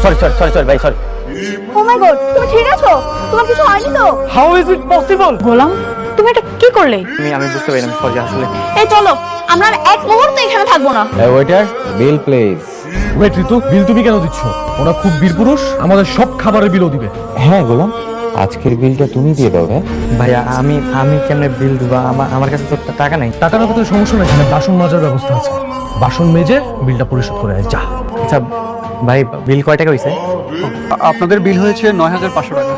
Sorry sorry sorry sorry ভাই, sorry. Oh my god, তুমি ঠিক আছো? তোমার কিছু হয়নি তো? How is it possible? Golam, তুমি এটা কি করলে? আমি বুঝতে পারিনি, সরি আসলে। এই চলো, আমরা আর এক মুহূর্ত এখানে থাকবো না। Waiter, bill please. ওয়েট ঋতু, বিল তুমি কেন দিচ্ছ? ওরা খুব বীরপুরুষ, আমাদের সব খাবারের বিলও দিবে। হ্যাঁ গোলাম, আজকের বিলটা তুমি দিয়ে দাও। ভাইয়া আমি কেমনে বিল দেবো? আমার কাছে তো টাকা নাই। টাকা না তো সমস্যা নেই, এখানে বাসন মাজার ব্যবস্থা আছে। বাসন মেজে বিলটা পরিশোধ করে আয়, যা। আচ্ছা ভাই, বিল কয় টাকা হয়েছে? আপনাদের বিল হয়েছে ৯,৫০০ টাকা।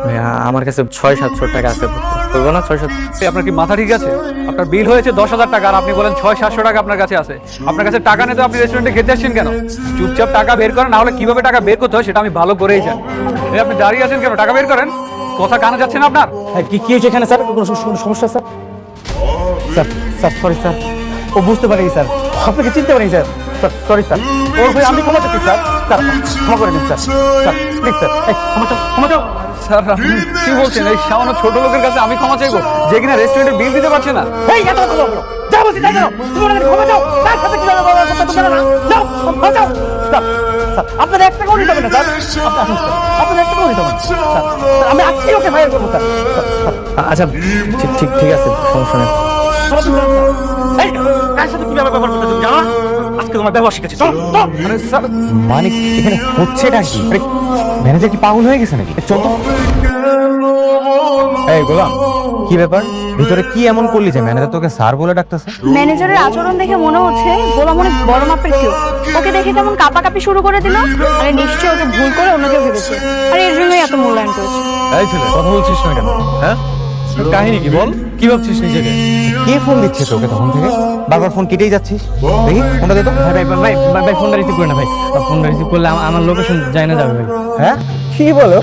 ভাইয়া আমার কাছে ৬০০-৭০০ টাকা আছে, বলবো না ৬০০? আপনার কি মাথা ঠিক আছে? আপনার বিল হয়েছে ১০,০০০ টাকা আর আপনি বলেন ৬০০-৭০০ টাকা আপনার কাছে আছে। আপনার কাছে টাকা নেই তো আপনি রেস্টুরেন্টে খেতে আসছেন কেন? চুপচাপ টাকা বের করেন, না হলে কিভাবে টাকা বের করতে হয় সেটা আমি ভালো করেই জানি। এই আপনি দাঁড়িয়ে আছেন কেন? টাকা বের করেন। কথা কানে যাচ্ছে না আপনার? কি হয়েছে এখানে স্যার? কোনো সমস্যা sir? Sir sir sorry sir, ও বুঝতে পারিনি স্যার, আপনাকে চিনতে পারিনি স্যার। স্যার সরি স্যার, ওর ভাই আমি ক্ষমা চাচ্ছি স্যার। স্যার ক্ষমা করে দিন স্যার। স্যার প্লিজ স্যার, এই ক্ষমা চাও। স্যার আপনি কি বলছেন? এই সামান্য ছোট লোকের কাছে আমি ক্ষমা চাইবো যে কিনা রেস্টুরেন্টের বিল দিতে পারছে না? এই এত কথা বলো, যা বলছি তাই করো। তুমি ওনাকে ক্ষমা চাও, তার সাথে কি জানো কথা তুমি জানো না? যাও ক্ষমা চাও। স্যার স্যার আপনাদের একটা করে দিতে হবে না স্যার, আপনাদের একটা করে দিতে হবে না স্যার। স্যার আমি আজকে ওকে ফায়ার করবো স্যার। আচ্ছা ঠিক আছে, সমস্যা নেই। এই কার সাথে কিভাবে ব্যবহার করতে তুমি জানো না? আজকে তোমার ব্যবহার শিখেছি। চলো তো। আরে স্যার, মানে এখানে হচ্ছেটা কি? ম্যানেজার কি পাগল হয়ে গেছে নাকি? চল তো। এই গোলাম, কি ব্যাপার? ভিতরে কি এমন করলি যে ম্যানেজার তোকে স্যার বলে ডাকতেছে? ম্যানেজারের আচরণ দেখে মনে হচ্ছে গোলাম অনেক বড় মাপের কেউ। ওকে দেখে কেমন কাঁপাকাঁপি শুরু করে দিল। আরে নিশ্চয়ই ওকে ভুল করে অন্য কেউ ভেবেছে, আর এর জন্যই এত মূল্যায়ন করেছে। এই ছেলে, কথা বলছিস না কেন? হ্যাঁ, কাহিনী কি বল? কি ভাবছিস নিজেকে? কে ফোন দিচ্ছে তোকে তখন থেকে? বারবার ফোন কেটেই যাচ্ছিস। দেখি ফোনটা দে তো। ভাই ফোনটা রিসিভ করে না ভাই, ফোনটা রিসিভ করলে আমার লোকেশন যায় না যাবে ভাই। হ্যাঁ, কি বলো?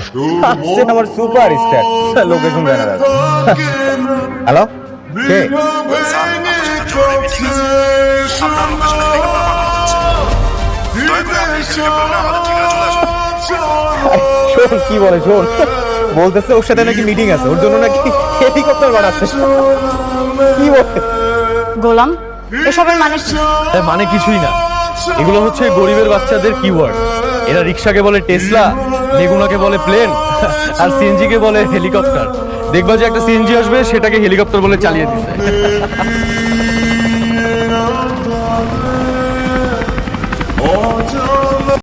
আসছেন আমার সুপার স্টার, লোকেশন জানা যাবে। হ্যালো, কে? শোন কি বলে, শোন বলতেছে ওর সাথে নাকি মিটিং আছে, ওর জন্য নাকি হেলিকপ্টার বানাচ্ছে। কি বলে? গোলাম, এসবের মানে কি? মানে কিছুই না, এগুলো হচ্ছে গরিবের বাচ্চাদের কিওয়ার্ড। এরা রিক্সাকে বলে টেসলা, লেগুনাকে বলে প্লেন, আর সিএনজি কে বলে হেলিকপ্টার। দেখবা যে একটা সিএনজি আসবে, সেটাকে হেলিকপ্টার বলে চালিয়ে দিচ্ছে।